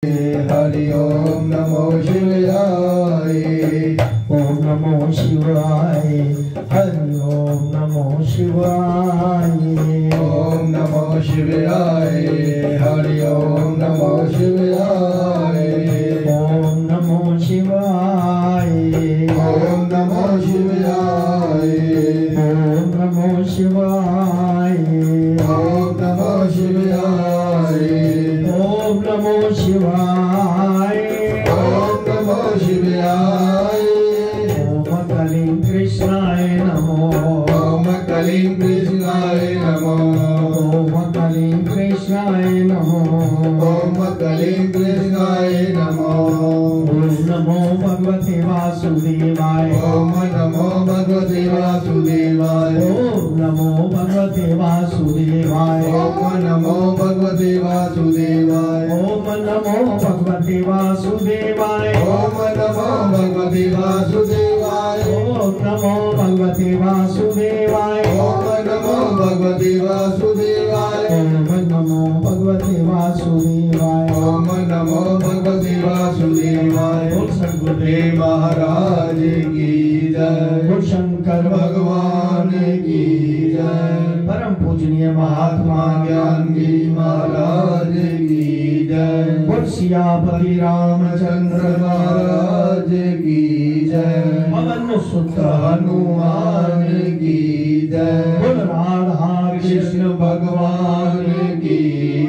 हरि ओम नमो शिवाय। ओम नमो शिवाय। हरि ओम नमो शिवाय। ओम नमो शिवाय। हरि ओम नमो शिवाय। ओम नमो शिवाय। ओम नमो शिवाय। ओम नमो शिवाय। ओम नमो शिवाय। ओम नमो शिवाय। ओम नमो शिवाय। ओम कलीं कृष्णाय नमो। ओम कलीं कृष्णाय नमो। ओम कलीं कृष्णाय नमो। ओम कलीं कृष्णाय नमो। ओम नमो भगवते वासुदेवाय। ओम नमो भगवते वासुदेवाय। ओम नमो भगवते वासुदेवाय। ओम नमो भगवते वासुदेवाय। ओम नमो भगवते वासुदेवाय। ओम नमो भगवते वासुदेवाय। ओम नमो भगवते वासुदेवाय। ओम नमो भगवते वासुदेवाय। ओम नमो भगवते वासुदेवाय। ओम नमो भगवते वासुदेवाय। बोल सद्गुरुदेव महाराज की जय। बोल शंकर भगवान की जय। परम पूजनीय महात्मा ज्ञान गिरी महाराज की जय। बोल सियापति रामचंद्र महाराज की जय। पवन सुत हनुमान की जय। बोल राधा कृष्ण भगवान की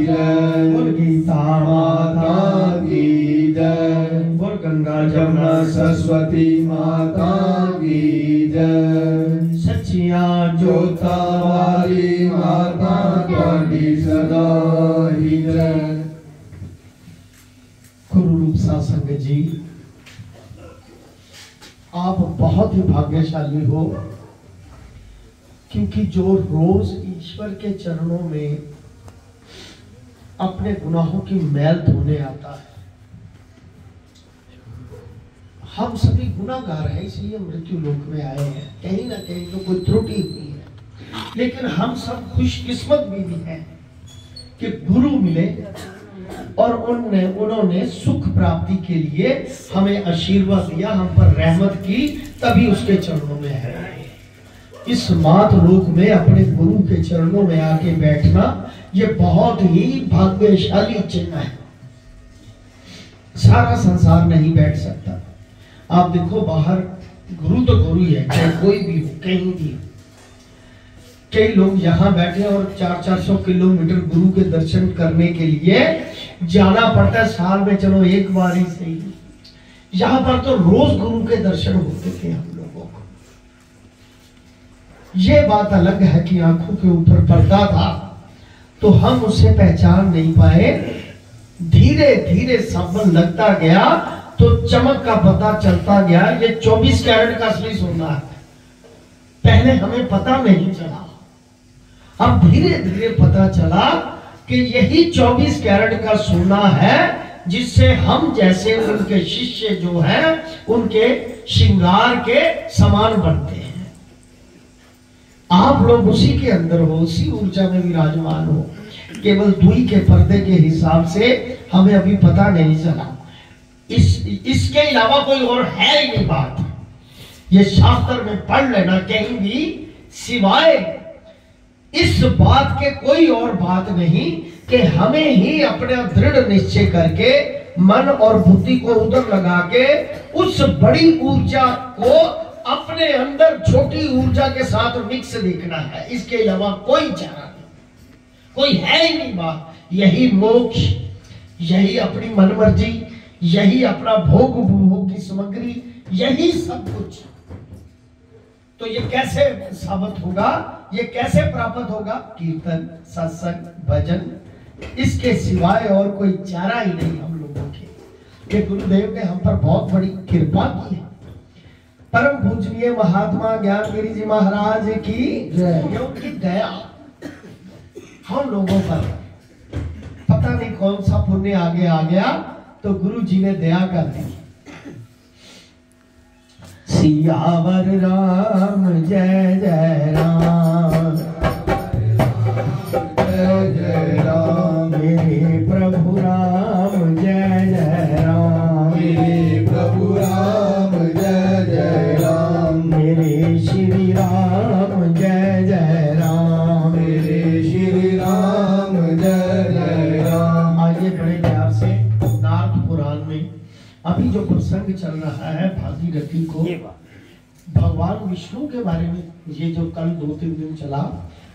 जय। बोल गीता माता की जय। बोल गंगा जमुना जमुना सरस्वती माता की जय। सचिया जोता वाली माता की सदा ही जय। गुरु रूप सत्संग जी, आप बहुत ही भाग्यशाली हो, क्योंकि जो रोज ईश्वर के चरणों में अपने गुनाहों की मैल धोने आता है। हम सभी गुनाहगार हैं, इसलिए मृत्यु लोक में आए हैं। कहीं ना कहीं तो कोई त्रुटि हुई है, लेकिन हम सब खुशकिस्मत भी हैं कि गुरु मिले और उन्होंने सुख प्राप्ति के लिए हमें आशीर्वाद दिया, हम पर रहमत की, तभी उसके चरणों में है। इस मात लोक में अपने गुरु के चरणों में आके बैठना ये बहुत ही भाग्यशाली चिन्ह है। सारा संसार नहीं बैठ सकता। आप देखो, बाहर गुरु तो गुरु ही है, चाहे कोई भी हो, कहीं भी हो। कई लोग यहाँ बैठे और 400-400 किलोमीटर गुरु के दर्शन करने के लिए जाना पड़ता है। साल में चलो एक बार ही सही। यहाँ पर तो रोज गुरु के दर्शन होते थे हम लोगों को। ये बात अलग है कि आंखों के ऊपर पर्दा था तो हम उसे पहचान नहीं पाए। धीरे धीरे सावन लगता गया तो चमक का पता चलता गया। ये 24 कैरेट का असली सोना है। पहले हमें पता नहीं चला, अब धीरे धीरे पता चला कि यही 24 कैरेट का सोना है, जिससे हम जैसे उनके शिष्य जो हैं उनके श्रृंगार के समान बनते हैं। आप लोग उसी के अंदर हो, उसी ऊर्जा में विराजमान हो। केवल दुई के पर्दे के हिसाब से हमें अभी पता नहीं चला। इसके अलावा कोई और है ही नहीं बात। ये शास्त्र में पढ़ लेना कहीं भी, सिवाय इस बात के कोई और बात नहीं कि हमें ही अपना दृढ़ निश्चय करके मन और बुद्धि को उधर लगा के उस बड़ी ऊर्जा को अपने अंदर छोटी ऊर्जा के साथ मिक्स देखना है। इसके अलावा कोई चारा नहीं, कोई है ही नहीं बात। यही मोक्ष, यही अपनी मनमर्जी, यही अपना भोग उपभोग की सामग्री, यही सब कुछ। तो ये कैसे साबित होगा, ये कैसे प्राप्त होगा? कीर्तन, सत्संग, भजन, इसके सिवाय और कोई चारा ही नहीं हम लोगों के। ये गुरुदेव ने हम पर बहुत बड़ी कृपा की है। परम पूजनीय महात्मा ज्ञान गिरी जी महाराज की जय। उनकी दया हम लोगों पर, पता नहीं कौन सा पुण्य आगे आ गया तो गुरु जी ने दया कर दी। सियावर राम जय जय राम, जय जय राम। मेरे प्रभु राम जय में अभी जो प्रसंग चल रहा है भागीरथी को भगवान विष्णु के बारे में, ये जो कल 2-3 दिन चला,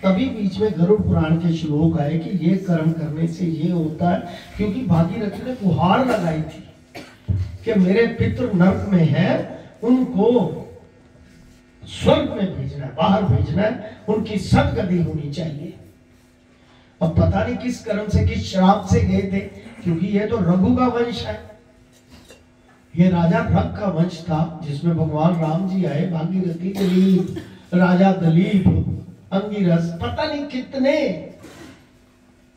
तभी बीच में गरुड़ पुराण के श्लोक आए कि ये कर्म करने से ये होता है। क्योंकि भागीरथी ने गुहार लगाई थी कि मेरे पितृ नरक में है, उनको स्वर्ग में भेजना है, बाहर भेजना है, उनकी सदगति होनी चाहिए। अब पता नहीं किस कर्म से, किस श्राप से गए थे, क्योंकि ये तो रघु का वंश है, ये राजा रघु का वंश था जिसमें भगवान राम जी आए, भागीरथी, दिलीप, राजा दिलीप, अंगिरस, पता नहीं कितने,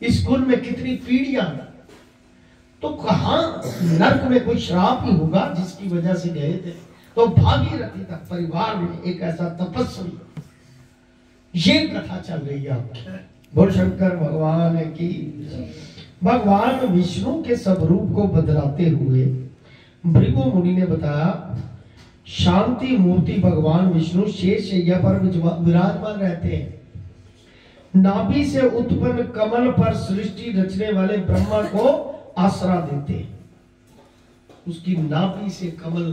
इस कुल में कितनी पीढ़ियां। तो कहां नरक में कोई श्राप ही होगा जिसकी वजह से गए थे। तो भागीरथी तक परिवार में एक ऐसा तपस्वी, ये कथा चल रही है आपकी। बोल शंकर भगवान की। भगवान विष्णु के सब रूप को बदलाते हुए भृगु मुनि ने बताया, शांति मूर्ति भगवान विष्णु शेषशय्या पर विराजमान रहते हैं। नाभि से उत्पन्न कमल पर सृष्टि रचने वाले ब्रह्मा को आसरा देते हैं। उसकी नाभि से कमल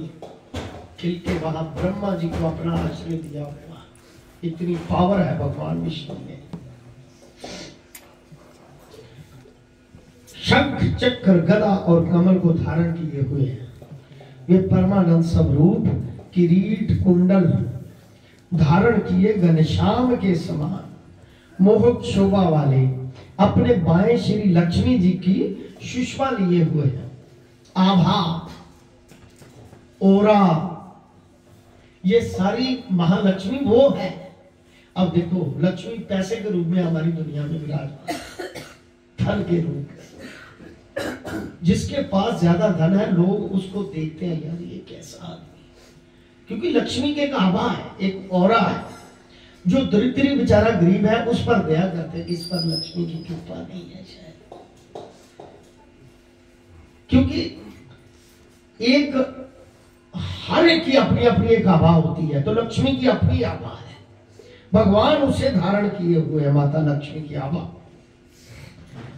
खिल के वहां ब्रह्मा जी को अपना आश्रय दिया हुआ। इतनी पावर है भगवान विष्णु में। शंख, चक्र, गदा और कमल को धारण किए हुए हैं। वे परमानंद स्वरूप किरीट कुंडल धारण किए घनश्याम के समान मोहक शोभा वाले अपने बाएं श्री लक्ष्मी जी की सुषमा लिए हुए हैं। आभा, ओरा, ये सारी महालक्ष्मी वो है। अब देखो, लक्ष्मी पैसे के रूप में हमारी दुनिया में विराजमान, धन के रूप में। जिसके पास ज्यादा धन है, लोग उसको देखते हैं, यार ये कैसा आदमी, क्योंकि लक्ष्मी के एक आभा है, एक औरा है। जो दरिद्री बेचारा गरीब है, उस पर दया करते हैं, इस पर लक्ष्मी की कृपा नहीं है शायद। क्योंकि एक हर एक की अपनी अपनी एक आभा होती है, तो लक्ष्मी की अपनी आभा है। भगवान उसे धारण किए हुए है, माता लक्ष्मी की आभा।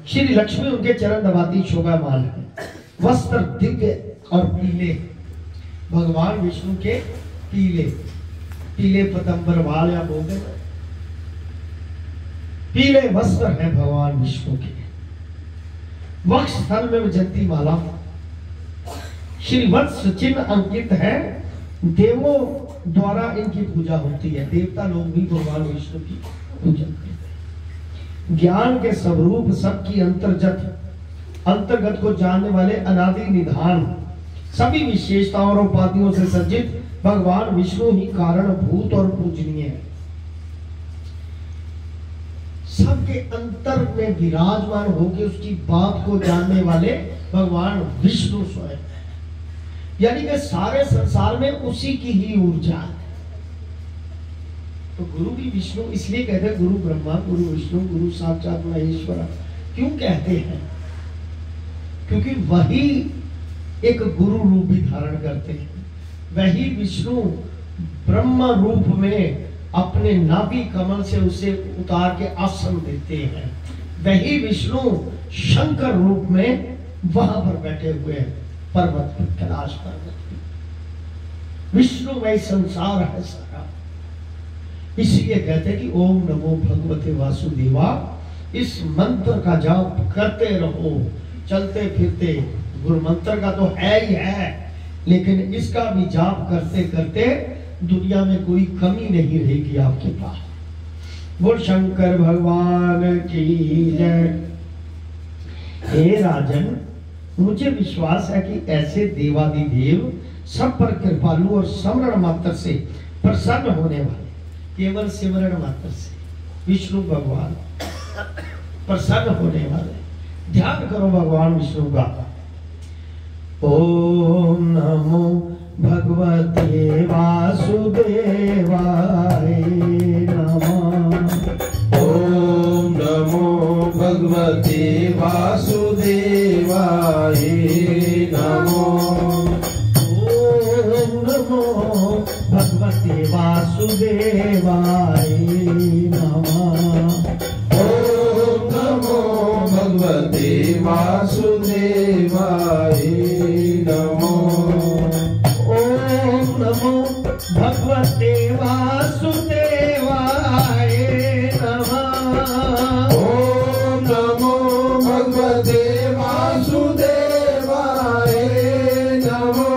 श्री लक्ष्मी उनके चरण दबाती शोभामान है। वस्त्र दिव्य और पीले, भगवान विष्णु के पीले पीले पतंबर बाल या बोलते हैं, पीले वस्त्र है भगवान विष्णु के। वक्ष स्थल में विजंती माला, श्री वत्स चिन्ह अंकित है। देवों द्वारा इनकी पूजा होती है, देवता लोग भी भगवान विष्णु की पूजा करते हैं। ज्ञान के स्वरूप, सबकी अंतर्गत को जानने वाले अनादि निधान, सभी विशेषताओं और उपाधियों से सज्जित भगवान विष्णु ही कारण भूत और पूजनीय है। सबके अंतर में विराजमान होकर उसकी बात को जानने वाले भगवान विष्णु स्वयं है। यानी कि सारे संसार में उसी की ही ऊर्जा है। तो गुरु भी विष्णु इसलिए कहते हैं, गुरु ब्रह्मा, गुरु विष्णु, गुरु साक्षात महेश्वर। क्यों कहते हैं? क्योंकि वही एक गुरु रूप भी धारण करते हैं। वही विष्णु ब्रह्म रूप में अपने नाभि कमल से उसे उतार के आसन देते हैं। वही विष्णु शंकर रूप में वहां पर बैठे हुए हैं, पर्वत पर, कैलाश पर्वत पर। विष्णुमय संसार है सारा। इसलिए कहते हैं कि ओम नमो भगवते वासुदेवा। इस मंत्र का जाप करते रहो, चलते फिरते। गुरु मंत्र का तो है ही है, लेकिन इसका भी जाप करते करते दुनिया में कोई कमी नहीं रहेगी आपके पास। बोल शंकर भगवान की जय। हे राजन, मुझे विश्वास है कि ऐसे देवादिदेव सब पर कृपालु और स्मरण मात्र से प्रसन्न होने वाले, केवल सिमरण मात्र से विष्णु भगवान प्रसन्न होने वाले। ध्यान करो भगवान विष्णु का। ओम नमो भगवते वासुदेवाय नमः। ओम नमो भगवते वासुदेवाय नमो। ओम नमो भगवते वासुदेवाय नमः। ओम नमो भगवते वासुदेवाय नमो ओम नमो भगवते वासुदेवाय नमः। ओम नमो भगवते वासुदेवाय नमो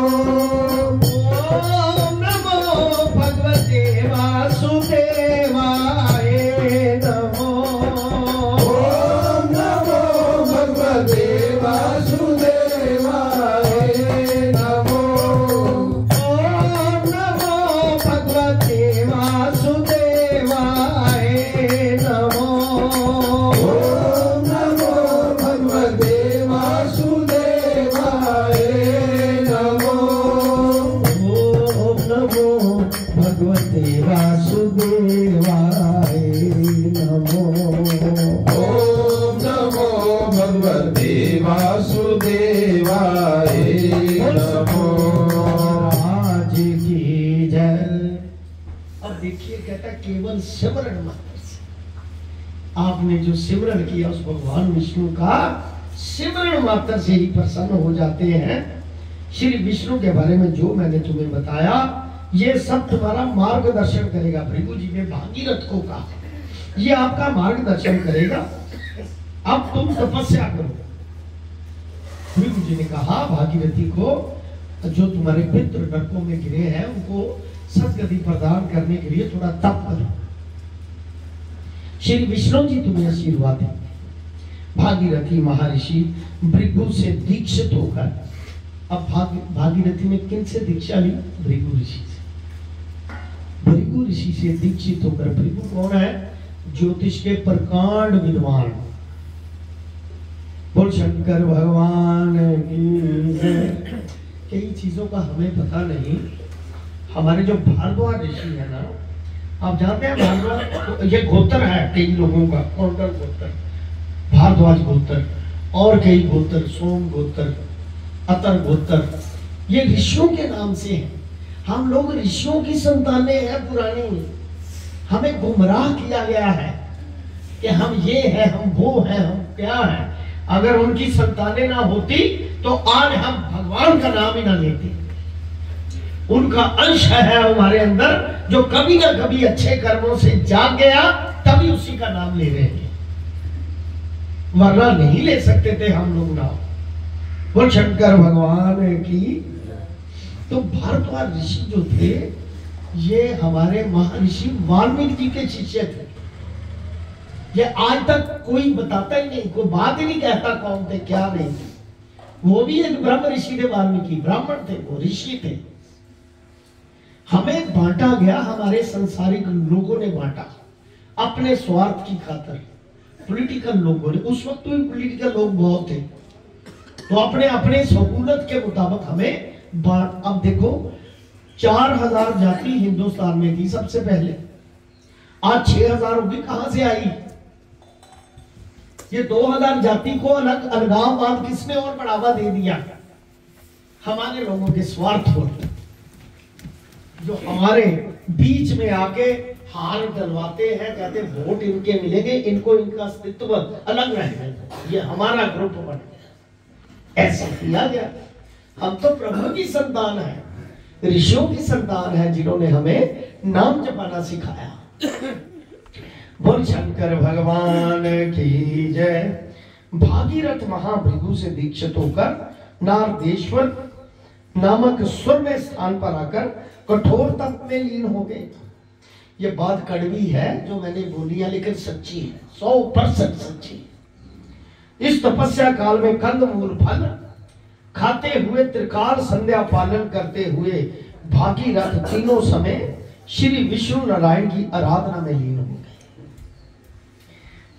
ओम नमो भगवते वासुदेवाय नमो। ओम नमो भगवते वासुदेवाय नमो ओम नमो भगवते वासुदेवाय नमो। ओम नमो भगवते वासुदेवाय नमो ओम नमो भगवते वासुदेवाय नमो। ओम नमो भगवते वासुदेवाय नमो आज की जय। अब देखिए कहता केवल सिमरण मात्र से आपने जो सिमरण किया उस भगवान विष्णु का सिमरण मात्र से ही प्रसन्न हो जाते हैं। श्री विष्णु के बारे में जो मैंने तुम्हें बताया ये सब तुम्हारा मार्गदर्शन करेगा। भृगु जी ने भागीरथ को कहा ये आपका मार्गदर्शन करेगा, अब तुम तपस्या करो। भृगु जी ने कहा भागीरथी को जो तुम्हारे पितृ नरकों में गिरे हैं उनको सदगति प्रदान करने के लिए थोड़ा तप करो। श्री विष्णु जी तुम्हें आशीर्वाद देंगे। भागीरथी महर्षि भृगु से दीक्षित होकर अब भागीरथी ने किन से दीक्षा ली? भृगु ऋषि से। भृगु ऋषि से दीक्षित होकर, भृगु कौन है? ज्योतिष के प्रकांड विद्वान। बोल शंकर भगवान की जय। कई चीजों का हमें पता नहीं। हमारे जो भारद्वाज ऋषि है ना, आप जानते हैं भारद्वाज ये गोत्र है कई लोगों का, कौंडल गोत्र, भारद्वाज गोत्र और कई गोत्र, सोम गोत्र, अतर गोत्र, ये ऋषियों के नाम से है। हम लोग ऋषियों की संतानें हैं पुरानी। हमें गुमराह किया गया है कि हम ये है, हम वो है, हम क्या है। अगर उनकी संतानें ना होती तो आज हम भगवान का नाम ही ना लेते। उनका अंश है हमारे अंदर जो कभी ना कभी अच्छे कर्मों से जाग गया, तभी उसी का नाम ले रहे हैं, वरना नहीं ले सकते थे हम लोग नाम। बोल शंकर भगवान की। तो भारद्वाज ऋषि जो थे ये हमारे महर्षि वाल्मीकि जी के शिष्य थे। ये आज तक कोई बताता ही नहीं, कोई बात ही नहीं कहता कौन थे क्या नहीं थे। वो भी एक ब्रह्म ऋषि थे, वाल्मीकि ब्राह्मण थे, वो ऋषि थे। हमें बांटा गया, हमारे संसारिक लोगों ने बांटा अपने स्वार्थ की खातिर। पॉलिटिकल लोगों ने, उस वक्त भी पॉलिटिकल लोग बहुत थे, तो अपने अपने सहूलत के मुताबिक हमें बांट। अब देखो 4000 जाति हिंदुस्तान में थी सबसे पहले, आज 6000 होगी। कहां से आई? ये 2000 जाति को अलगाववाद किसने और बढ़ावा दे दिया? हमारे लोगों के स्वार्थ हो, जो हमारे बीच में आके हार डलवाते हैं, कहते वोट इनके मिलेंगे, इनको इनका अस्तित्व अलग रहेगा, ये हमारा ग्रुप बन गया। ऐसा किया गया। हम तो प्रभु की संतान है, ऋषियों की संतान है, जिन्होंने हमें नाम जपाना सिखाया। बोल शंकर भगवान की जय। भागीरथ महाभृगु से दीक्षित होकर नारदेश्वर नामक स्वर में स्थान पर आकर कठोर तप में लीन हो गए। ये बात कड़वी है जो मैंने बोली है, लेकिन सच्ची है, 100% सच्ची। इस तपस्या काल में कंदमूल फल खाते हुए त्रिकाल संध्या पालन करते हुए भागीरथ तीनों समय श्री विष्णु नारायण की आराधना में लीन हो गए।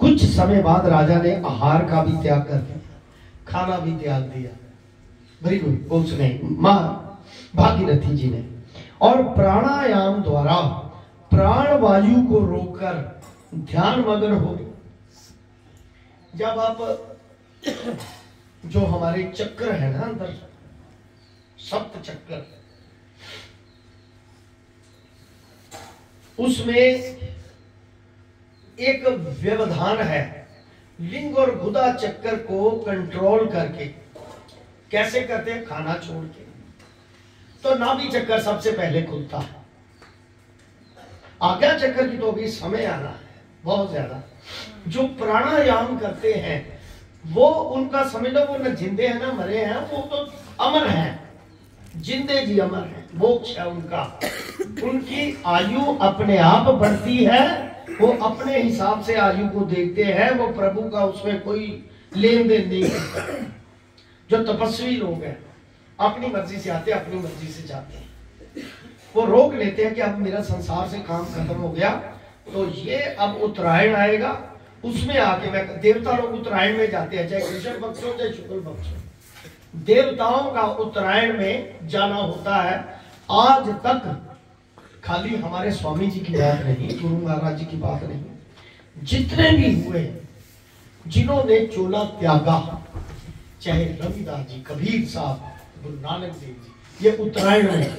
कुछ समय बाद राजा ने आहार का भी त्याग कर दिया, खाना भी त्याग दिया। वेरी गुड, उसने मां भागीरथी जी ने, और प्राणायाम द्वारा प्राण वायु को रोककर ध्यान मग्न हो गए। जब आप जो हमारे चक्र है ना अंदर, सप्त चक्र, उसमें एक व्यवधान है। लिंग और गुदा चक्कर को कंट्रोल करके कैसे करते हैं? खाना छोड़ के। तो नाभि चक्कर सबसे पहले खुलता है। आज्ञा चक्कर की तो अभी समय आना है बहुत ज्यादा। जो प्राणायाम करते हैं वो उनका समझ लो, वो न जिंदे हैं ना मरे हैं, वो तो अमर हैं, जिंदे जी अमर हैं, मोक्ष है उनका। उनकी आयु अपने आप बढ़ती है, वो अपने हिसाब से आयु को देखते हैं, वो प्रभु का उसमें कोई लेन देन नहीं करता। जो तपस्वी लोग हैं अपनी मर्जी से आते, अपनी मर्जी से जाते हैं, वो रोक लेते हैं कि अब मेरा संसार से काम खत्म हो गया, तो ये अब उत्तरायण आएगा, उसमें आके मैं। देवता लोग उत्तरायण में जाते हैं, चाहे कृष्ण पक्ष हो चाहे शुक्ल पक्ष हो, देवताओं का उत्तरायण में जाना होता है। आज तक खाली हमारे स्वामी जी की बात नहीं, गुरु महाराज जी की बात नहीं, जितने भी हुए जिन्होंने चोला त्यागा, चाहे रविदास जी, कबीर साहब, गुरु नानक देव जी, ये उत्तरायण में।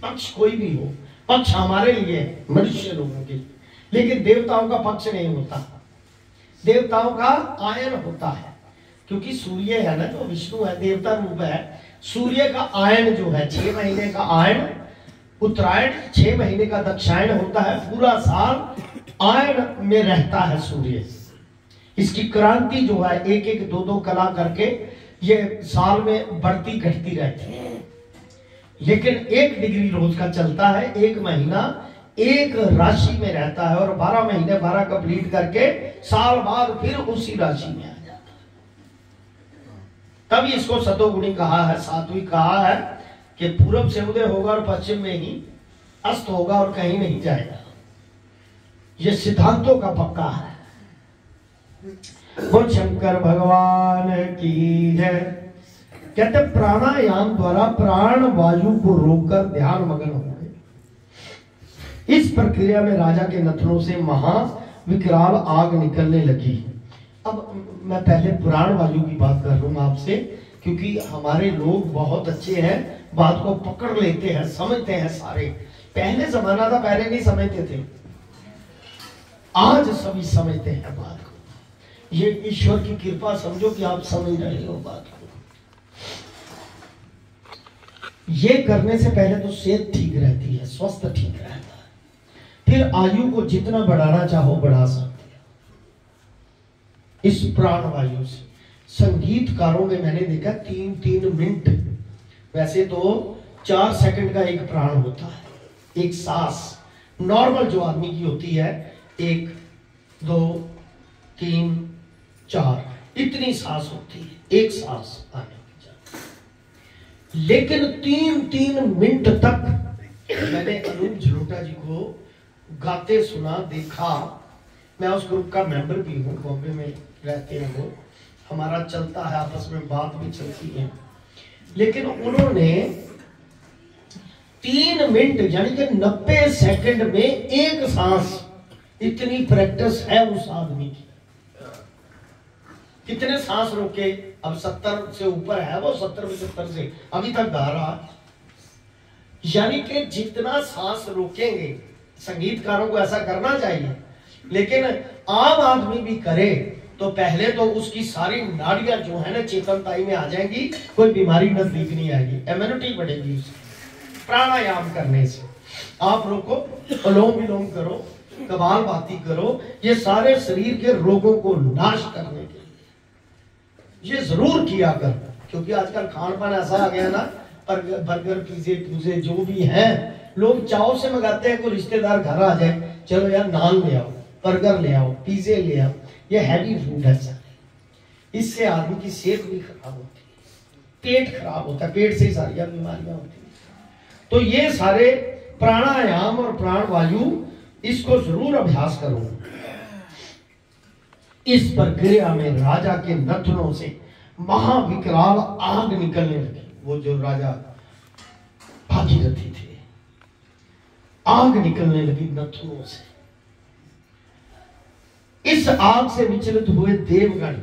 पक्ष कोई भी हो, पक्ष हमारे लिए मनुष्य लोगों के, लेकिन देवताओं का पक्ष नहीं होता, देवताओं का आयन होता है। क्योंकि सूर्य है ना, जो विष्णु है, देवता रूप है, सूर्य का आयन जो है 6 महीने का आयन, उत्तरायण 6 महीने का दक्षायन होता है, पूरा साल आयन में रहता है सूर्य। इसकी क्रांति जो है 1-1, 2-2 कला करके ये साल में बढ़ती घटती रहती है, लेकिन 1 डिग्री रोज का चलता है। 1 महीना एक राशि में रहता है, और 12 महीने 12 कंप्लीट करके साल बाद फिर उसी राशि में आ जाता है। तभी इसको सतोगुणी कहा है, सात्विक कहा है कि पूरब से उदय होगा और पश्चिम में ही अस्त होगा और कहीं नहीं जाएगा। ये सिद्धांतों का पक्का है। बोल शंकर भगवान की जय। कहते प्राणायाम द्वारा प्राण वायु को रोककर ध्यान मग्न हो गए। इस प्रक्रिया में राजा के नथनों से महाविकराल आग निकलने लगी। अब मैं पहले प्राण वायु की बात कर रहा हूं आपसे, क्योंकि हमारे लोग बहुत अच्छे हैं, बात को पकड़ लेते हैं, समझते हैं सारे। पहले जमाना था, पहले नहीं समझते थे, आज सभी समझते हैं बात को। ये ईश्वर की कृपा समझो कि आप समझ रहे हो बात को। ये करने से पहले तो सेहत ठीक रहती है, स्वस्थ ठीक रहता है, फिर आयु को जितना बढ़ाना चाहो बढ़ा सकते हो इस प्राण वायु से। संगीतकारों में मैंने देखा 3-3 मिनट, वैसे तो 4 सेकंड का एक प्राण होता है, एक सांस नॉर्मल जो आदमी की होती है, 1, 2, 3, 4 इतनी सांस होती है, एक सांस आने की जाती। लेकिन 3-3 मिनट तक मैंने अनूप झलोटा जी को गाते सुना, देखा। मैं उस ग्रुप का मेंबर भी हूँ, बॉम्बे में रहते हैं वो, हमारा चलता है, आपस में बात भी चलती है। लेकिन उन्होंने 3 मिनट यानी कि 90 सेकंड में एक सांस, इतनी प्रैक्टिस है उस आदमी की। कितने सांस रोके? अब 70 से ऊपर है वो, 70-75 से अभी तक गा रहा। यानी कि जितना सांस रोकेंगे, संगीतकारों को ऐसा करना चाहिए, लेकिन आम आदमी भी करे तो पहले तो उसकी सारी नाड़ियां जो है ना चेतनताई में आ जाएंगी, कोई बीमारी नजदीक नहीं आएगी, इम्यूनिटी बढ़ेगी उसकी। प्राणायाम करने से आप रोको, अनुलोम विलोम करो, कपालभाति करो, ये सारे शरीर के रोगों को नाश करने के लिए ये जरूर किया कर। क्योंकि आजकल खान पान ऐसा आ गया ना, बर्गर पिज़्ज़े जो भी है, लोग चाव से मंगाते हैं। कोई रिश्तेदार घर आ जाए, चलो यार नान ले आओ, बर्गर ले आओ, पिज़्ज़े ले आओ, ये हैवी फूड है सारे। इससे आदमी की सेहत भी खराब होती है, पेट खराब होता है, पेट से ही सारी बीमारियां होती है। तो ये सारे प्राणायाम और प्राण वायु, इसको जरूर अभ्यास करो। इस प्रक्रिया में राजा के नथनों से महाविकराल आग निकलने लगी। वो जो राजा भागीरथी थे, आग निकलने लगी नथनों से। इस आग से विचलित हुए देवगण,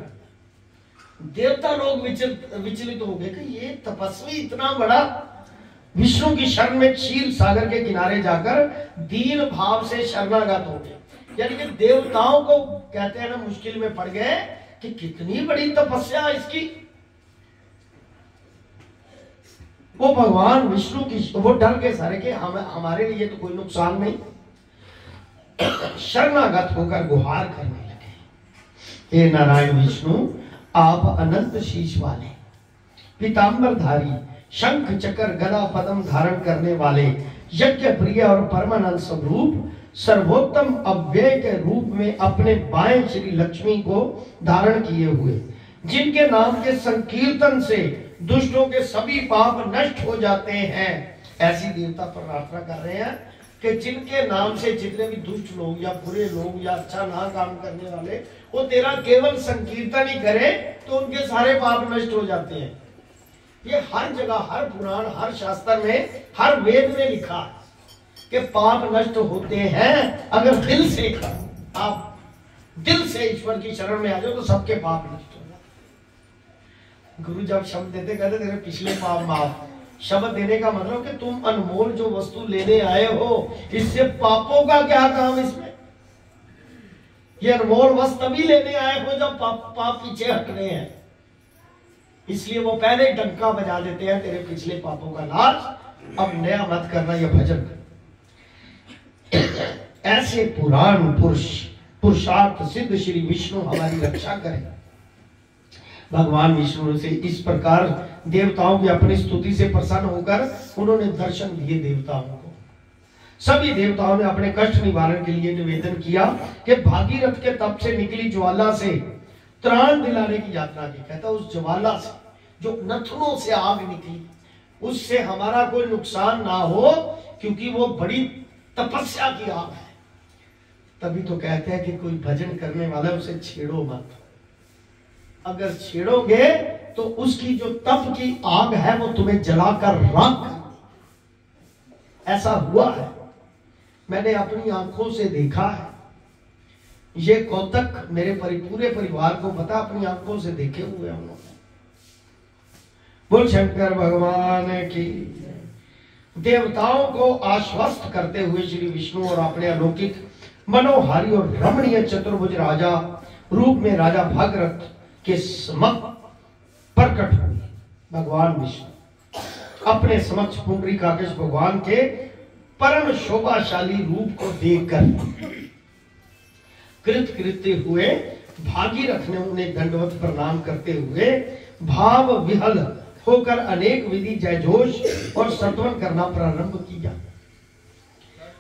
देवता लोग विचलित हो गए कि ये तपस्वी इतना बड़ा विष्णु की शरण में क्षीर सागर के किनारे जाकर दीन भाव से शरणागत हो गए। यानी कि देवताओं को कहते हैं ना, मुश्किल में पड़ गए कि कितनी बड़ी तपस्या इसकी, वो भगवान विष्णु की वो डर के सारे के हमारे लिए तो कोई नुकसान नहीं, शरणागत होकर गुहार करने लगे। हे नारायण विष्णु, आप अनंत शीश वाले, पीतांबरधारी, शंख चक्र गदा पद्म धारण करने वाले, यज्ञ प्रिय और परमानंद स्वरूप, सर्वोत्तम अव्यय के रूप में अपने बाएं श्री लक्ष्मी को धारण किए हुए, जिनके नाम के संकीर्तन से दुष्टों के सभी पाप नष्ट हो जाते हैं, ऐसी देवता पर प्रार्थना कर रहे हैं कि जिनके नाम से जितने भी दुष्ट लोग या बुरे लोग या अच्छा ना काम करने वाले वो तेरा केवल संकीर्तन ही करें तो उनके सारे पाप नष्ट हो जाते हैं। ये हर जगह, हर पुराण, हर शास्त्र में, हर वेद में लिखा है कि पाप नष्ट होते हैं अगर दिल से आप दिल से ईश्वर की शरण में आ जाओ तो सबके पाप नष्ट हो जाते। गुरु जब शब्द देते कहते तेरे पिछले पाप माफ। शब्द देने का मतलब कि तुम अनमोल जो वस्तु लेने आए हो, इससे पापों का क्या काम इसमें? ये अनमोल वस्तु तभी लेने आए हो जब पाप पीछे हटने हैं, इसलिए वो पहले डंका बजा देते हैं तेरे पिछले पापों का नाश, अब नया मत करना, ये भजन। ऐसे पुराण पुरुषार्थ सिद्ध श्री विष्णु हमारी रक्षा करें। भगवान विष्णु से इस प्रकार देवताओं की अपनी स्तुति से प्रसन्न होकर उन्होंने दर्शन दिए देवताओं को। सभी देवताओं ने अपने कष्ट निवारण के लिए निवेदन किया कि भागीरथ के तप से निकली ज्वाला से त्राण दिलाने की यात्रा की। कहता उस ज्वाला से, जो नथनों से आग निकली, उससे हमारा कोई नुकसान ना हो, क्योंकि वो बड़ी तपस्या की आग है। तभी तो कहते हैं कि कोई भजन करने वाला उसे छेड़ो मत। अगर छेड़ोगे तो उसकी जो तप की आग है वो तुम्हें जलाकर राख कर देगी। ऐसा हुआ है, मैंने अपनी आंखों से देखा है। ये कौतक मेरे पूरे परिवार को पता, अपनी आंखों से देखे हुए हम लोग। बोल शंकर भगवान की। देवताओं को आश्वस्त करते हुए श्री विष्णु और अपने अलौकिक मनोहारी और रमणीय चतुर्भुज राजा रूप में राजा भागीरथ के समक्ष प्रकट हुए। भगवान विष्णु अपने समक्ष पुंडरीकाक्ष भगवान के परम शोभाशाली रूप को देखकर कृतकृत्य हुए। भागीरथ ने उन्हें दंडवत प्रणाम करते हुए भाव विहल होकर अनेक विधि जयघोष और संतवन करना प्रारंभ किया।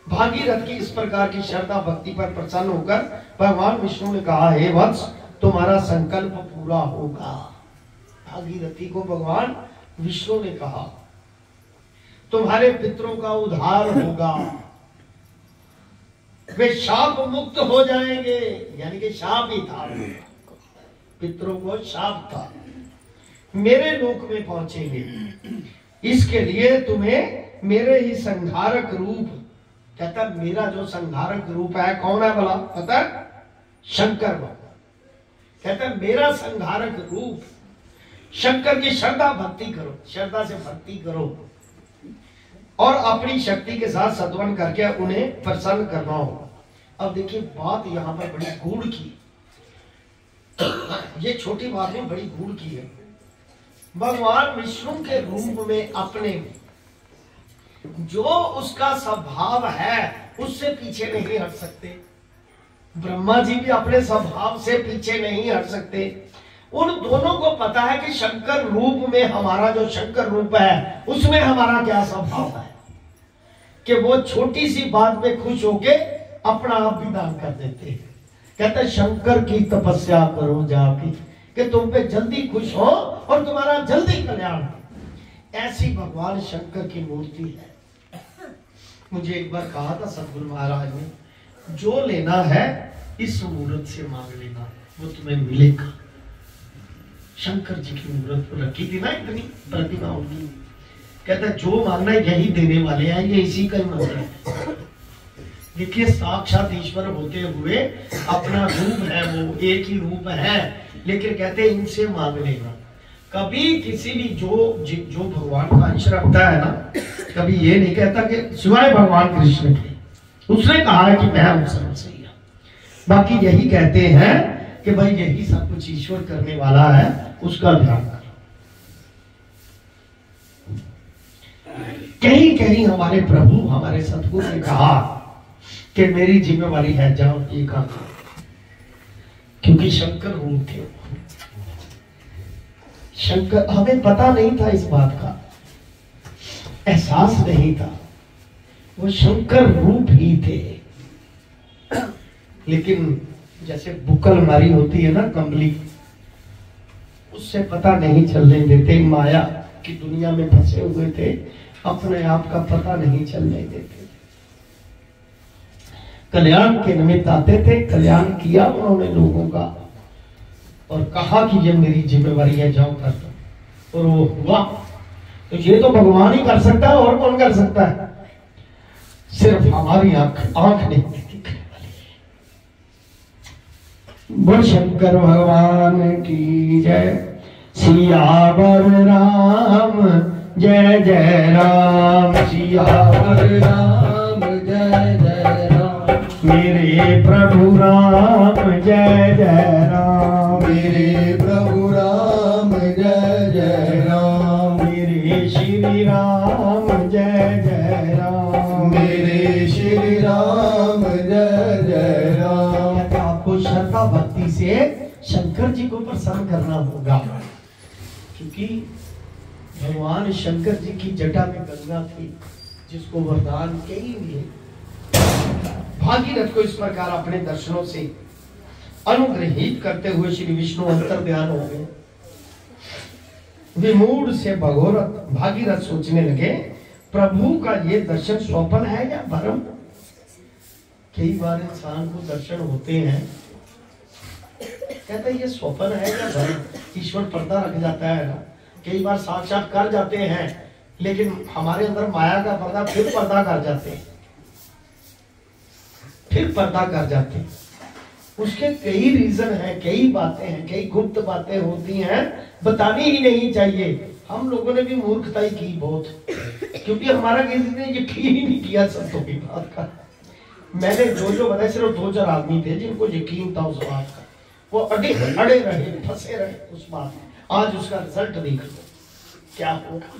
भागीरथ की इस प्रकार की श्रद्धा भक्ति पर प्रसन्न होकर भगवान विष्णु ने कहा, हे वत्स, तुम्हारा संकल्प पूरा होगा। भागीरथी को भगवान विष्णु ने कहा, तुम्हारे पितरों का उद्धार होगा, वे शाप मुक्त हो जाएंगे। यानी कि शाप ही था, पितरों को शाप था, मेरे लोक में पहुंचेंगे। इसके लिए तुम्हें मेरे ही संहारक रूप, कहता मेरा जो संहारक रूप है कौन है भला? पता? शंकर भगवान। कहता मेरा संहारक रूप, शंकर की श्रद्धा भक्ति करो, श्रद्धा से भक्ति करो और अपनी शक्ति के साथ सत्वन करके उन्हें प्रसन्न करना होगा। अब देखिए बात यहाँ पर बड़ी गूढ़ की, ये छोटी बात नहीं, बड़ी गूढ़ की है। भगवान विष्णु के रूप में अपने जो उसका स्वभाव है उससे पीछे नहीं हट सकते। ब्रह्मा जी भी अपने स्वभाव से पीछे नहीं हट सकते। उन दोनों को पता है कि शंकर रूप में हमारा जो शंकर रूप है उसमें हमारा क्या स्वभाव है, कि वो छोटी सी बात पे खुश होके अपना आप भी दान कर देते हैं। कहते शंकर की तपस्या करो जाके कि तुम पे जल्दी खुश हो और तुम्हारा जल्दी कल्याण हो। ऐसी भगवान शंकर की मूर्ति है। मुझे एक बार कहा था सतगुरु महाराज ने, जो लेना है इस मूर्त से मांग लेना, वो तुम्हें मिलेगा। शंकर जी की मूर्त रखी थी ना इतनी प्रतिमा होगी। कहता जो मांगना है यही देने वाले हैं, ये इसी का ही मंत्र है। देखिए साक्षात ईश्वर होते हुए अपना रूप है, वो एक ही रूप है, लेकिन कहते इनसे मांग लेना। कभी किसी भी जो भगवान का अंश रखता है ना, कभी ये नहीं कहता कि सिवाय भगवान कृष्ण के, उसने कहा है कि मैं हूं सर्वसही। बाकी यही कहते हैं कि भाई यही सब कुछ ईश्वर करने वाला है, उसका ध्यान करो। कहीं हमारे प्रभु हमारे सतगुरु ने कहा कि मेरी जिम्मेवारी है, जाओ ये काम करो। क्योंकि शंकर रूप थे, शंकर, हमें पता नहीं था इस बात का, एहसास नहीं था, वो शंकर रूप ही थे। लेकिन जैसे बुकल मारी होती है ना कंबली, उससे पता नहीं चलने देते, माया की दुनिया में फंसे हुए थे, अपने आप का पता नहीं चलने देते। कल्याण के निमित्त आते थे, कल्याण किया उन्होंने लोगों का और कहा कि ये मेरी जिम्मेवारी है, जाओ कर दो, और वो हुआ। तो ये तो भगवान ही कर सकता है, और कौन कर सकता है? सिर्फ हमारी आंख नहीं दिखने वाली। बोल शंकर भगवान की जय। सियावर राम जय जय राम, सियावर राम जय जय राम, मेरे प्रभु राम जय जय राम, मेरे प्रभु राम जय जय राम, मेरे श्री राम जय जय राम, मेरे श्री राम जय जय राम। कहते आपको श्रद्धा भक्ति से शंकर जी को प्रसन्न करना होगा, क्योंकि भगवान शंकर जी की जटा में गंगा थी, जिसको वरदान कई मिले। भागीरथ को इस प्रकार अपने दर्शनों से अनुग्रहित करते हुए श्री विष्णु अंतर्ध्यान हो गए। विमूढ़ से भगोरथ भागीरथ सोचने लगे, प्रभु का ये दर्शन स्वप्न है या भ्रम? कई बार इंसान को दर्शन होते हैं, कहते हैं ये स्वप्न है या भ्रम? ईश्वर पर्दा रख जाता है ना। कई बार साक्षात्कार जाते हैं, लेकिन हमारे अंदर माया का पर्दा फिर पर्दा कर जाते हैं, फिर पर्दा कर जाते हैं। उसके कई रीजन हैं, कई बातें हैं, कई गुप्त बातें होती हैं, बतानी ही नहीं चाहिए। हम लोगों ने भी मूर्खताई की बहुत, क्योंकि हमारा किसी ने यकीन ही नहीं किया सत्यों की बात का। मैंने जो बताया, सिर्फ 2-4 आदमी थे जिनको यकीन था उस बात का, वो अड़े रहे, फंसे रहे उस बात में। आज उसका रिजल्ट देख लो क्या होगा।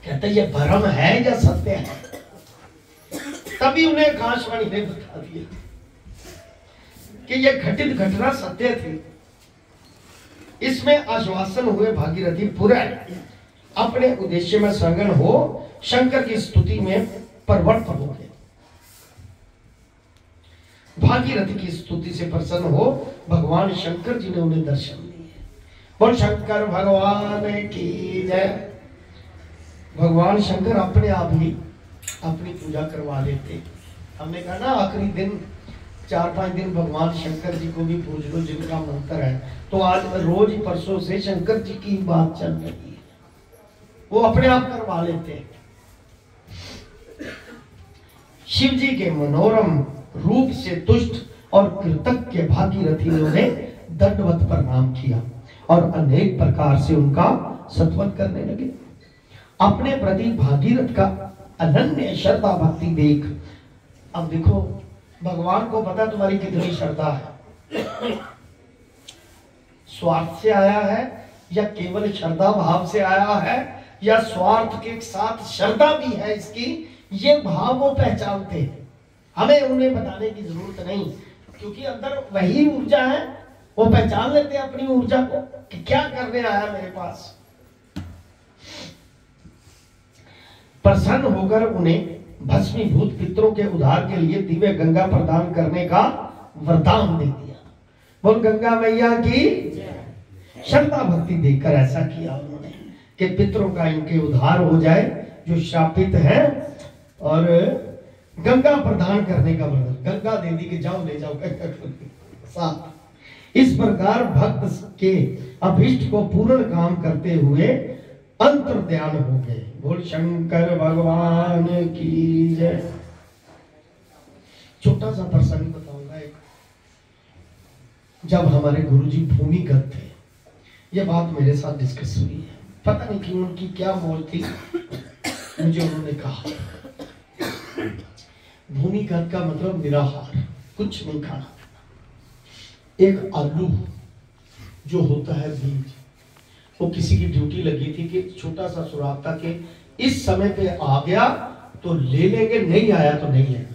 कहते ये भ्रम है या सत्य है? तभी उन्हें आकाशवाणी ने बता दिया कि यह घटित घटना सत्य थी। इसमें आश्वासन हुए भागीरथी पूरा अपने उद्देश्य में संगन हो शंकर की स्तुति में प्रवृत्त हो गए। भागीरथी की स्तुति से प्रसन्न हो भगवान शंकर जी ने उन्हें दर्शन दिए। बोल शंकर भगवान की जय। भगवान शंकर अपने आप ही अपनी पूजा करवा लेते। हमने कहा ना आखिरी दिन 4-5 दिन भगवान शंकर जी को भी पूज लो जिनका मंत्र है। तो आज रोज परसों से शंकर जी की बात चल रही है, वो अपने आप करवा लेते हैं। शिव जी के मनोरम रूप से तुष्ट और कृतज्ञ भागीरथी ने उन्हें दंडवत प्रणाम किया और अनेक प्रकार से उनका सत्वत करने लगे। अपने प्रति भागीरथ का अनन्य श्रद्धा भक्ति देख, अब देखो भगवान को पता तुम्हारी कितनी श्रद्धा है। स्वार्थ से आया है या केवल श्रद्धा भाव से आया है या स्वार्थ के साथ श्रद्धा भी है इसकी, ये भाव वो पहचानते हैं। हमें उन्हें बताने की जरूरत नहीं, क्योंकि अंदर वही ऊर्जा है, वो पहचान लेते हैं अपनी ऊर्जा को कि क्या करने आया मेरे पास। प्रसन्न होकर उन्हें भस्मीभूत पितरों के उद्धार के लिए दिव्य गंगा प्रदान करने का वरदान दे दिया। बोल गंगा मैया की श्रद्धा भक्ति देकर ऐसा किया उन्होंने कि पितरों का इनके उद्धार हो जाए जो शापित है, और गंगा प्रदान करने का वरदान, गंगा दे दी कि जाओ ले जाओ साथ। इस प्रकार भक्त के अभिष्ट को पूर्ण काम करते हुए अंतर्ध्यान हो गए। बोल शंकर भगवान की जय। छोटा सा प्रसंग बताऊंगा एक। जब हमारे गुरुजी भूमिगत थे, यह बात मेरे साथ डिस्कस हुई है, पता नहीं कि उनकी क्या मौज थी, मुझे उन्होंने कहा भूमिगत का मतलब निराहार, कुछ नहीं खाना। एक आलू जो होता है बीज, वो किसी की ड्यूटी लगी थी कि छोटा सा सुराग था कि इस समय पे आ गया तो ले लेंगे, नहीं आया तो नहीं लेगा।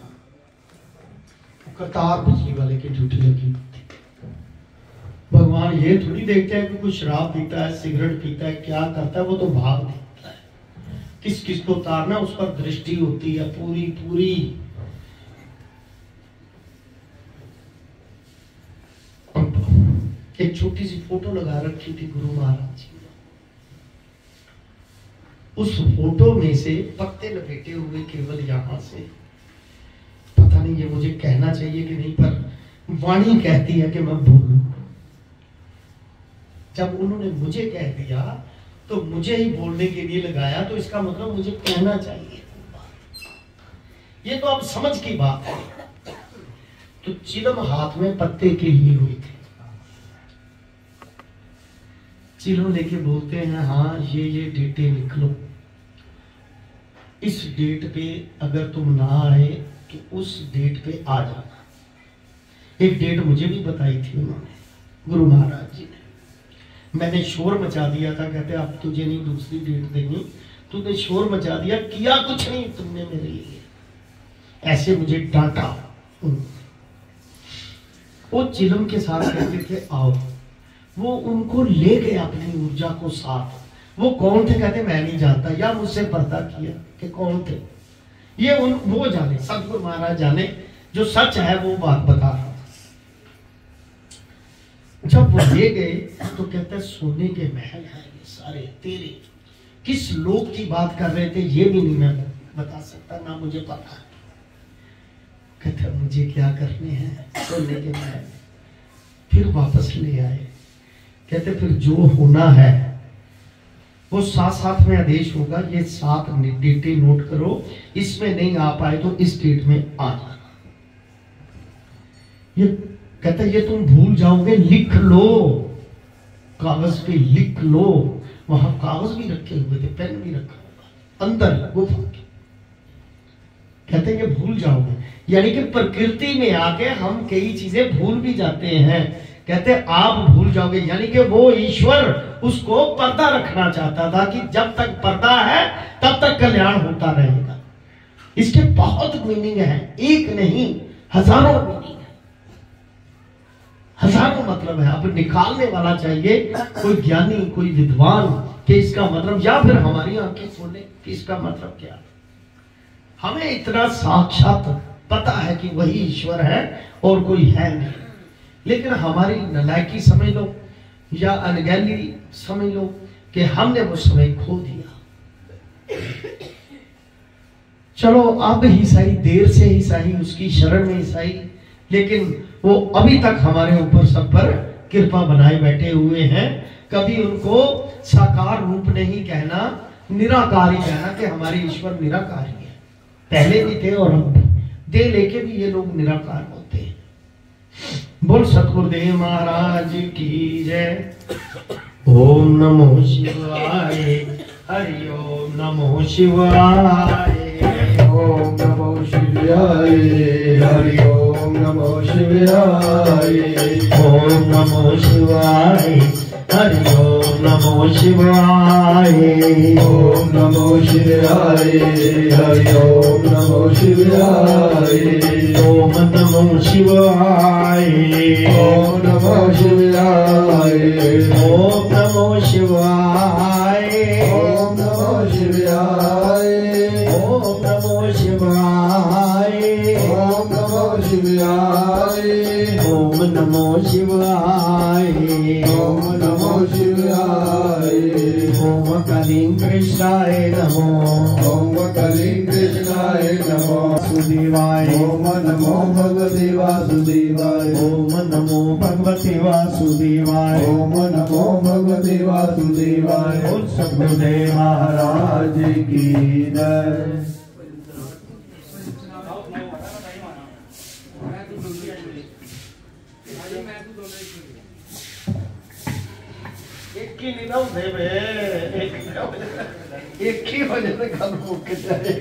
कतार बिजली वाले की ड्यूटी लगी थी। भगवान ये थोड़ी देखते हैं कि कोई शराब पीता है, सिगरेट पीता है, क्या करता है, वो तो भाग देखता है किस किस को उतारना, उस पर दृष्टि होती है पूरी पूरी। एक छोटी सी फोटो लगा रखी थी गुरु महाराज जी ने। उस फोटो में से पत्ते लपेटे हुए केवल यहां से, पता नहीं ये मुझे कहना चाहिए कि नहीं, पर वाणी कहती है कि मैं बोलूं। जब उन्होंने मुझे कह दिया तो मुझे ही बोलने के लिए लगाया, तो इसका मतलब मुझे कहना चाहिए। ये तो अब समझ की बात है। तो चिलम हाथ में पत्ते के लिए हुई थी। चिलम लेके बोलते हैं, हाँ ये डेटें लिख लो, इस डेट पे अगर तुम ना आए तो उस डेट पे आ जाना। एक डेट मुझे भी बताई थी उन्होंने, गुरु महाराज जी ने। मैंने शोर मचा दिया था, कहते अब तुझे नहीं दूसरी डेट देनी, तूने शोर मचा दिया, किया कुछ नहीं तुमने मेरे लिए, ऐसे मुझे डांटा। वो चिलम के साथ कहते थे आओ, वो उनको ले गए अपनी ऊर्जा को साथ। वो कौन थे कहते मैं नहीं जानता, या मुझसे पर्दा किया कि कौन थे ये, वो जाने, सतगुरु महाराज जाने, जो सच है वो बात बता रहा था। जब वो ले गए तो कहते सोने के महल है ये सारे तेरे, किस लोक की बात कर रहे थे ये भी नहीं मैं बता सकता, ना मुझे पता। कहते मुझे क्या करने हैं सोने के महल। फिर वापस ले आए, कहते फिर जो होना है वो साथ साथ में आदेश होगा, ये 7 डेटें नोट करो, इसमें नहीं आ पाए तो इस डेट में आ जाना। ये कहते ये तुम भूल जाओगे, लिख लो, कागज पे लिख लो। वहां कागज भी रखे हुए थे, पेन भी रखा हुआ अंदर गुफा के। कहते ये भूल जाओगे, यानी कि प्रकृति में आके हम कई चीजें भूल भी जाते हैं। कहते आप भूल जाओगे, यानी कि वो ईश्वर उसको पर्दा रखना चाहता था कि जब तक पर्दा है तब तक कल्याण होता रहेगा। इसके बहुत मीनिंग है, एक नहीं हजारों मीनिंग है, हजारों मतलब है। अब निकालने वाला चाहिए कोई ज्ञानी, कोई विद्वान कि इसका मतलब, या फिर हमारी आंखें खोले कि इसका मतलब क्या। हमें इतना साक्षात पता है कि वही ईश्वर है और कोई है नहीं, लेकिन हमारी नालायकी समझ लो या अनगैली समझ लो कि हमने वो समय खो दिया। चलो अब ही सही, देर से ही सही, उसकी शरण में ही सही, लेकिन वो अभी तक हमारे ऊपर सब पर कृपा बनाए बैठे हुए हैं। कभी उनको साकार रूप नहीं कहना, निराकार ही कहना कि हमारे ईश्वर निराकार ही है। पहले भी थे और हम दे लेके भी ये लोग निराकार होते हैं। बोल सतगुरुदेव महाराज की जय। ओम नमो शिवाय, हरि ओम नमो शिवाय, ओम नमो शिवाय, हरि ओम नमो शिवाय, ओम नमो शिवाय, हरि ओम नमो शिवाय, ओम नमो शिवाय, हरि ओम नमो शिवाय, ओम नमो शिवाय, ओम नमो शिवाय, ओम नमो शिवाय, ओम नमो शिवाय, ओम नमो शिवाय, ओम नमो शिवाय, ओम नमो शिवाय, ओम नमो शिवाय, ओम कलिं कृष्णाय नमो, ओम कलिं कृष्णाय नमो, वासुदेवाय, ओम नमो भगवते वासुदेवाय, ओम नमो भगवते वासुदेवाय, ओम नमो भगवते वासुदेवाय। बोल सतगुरुदेव महाराज महाराज की जय। एक ही नहीं ना होते बे, एक ही वजह से कल मुक जाए।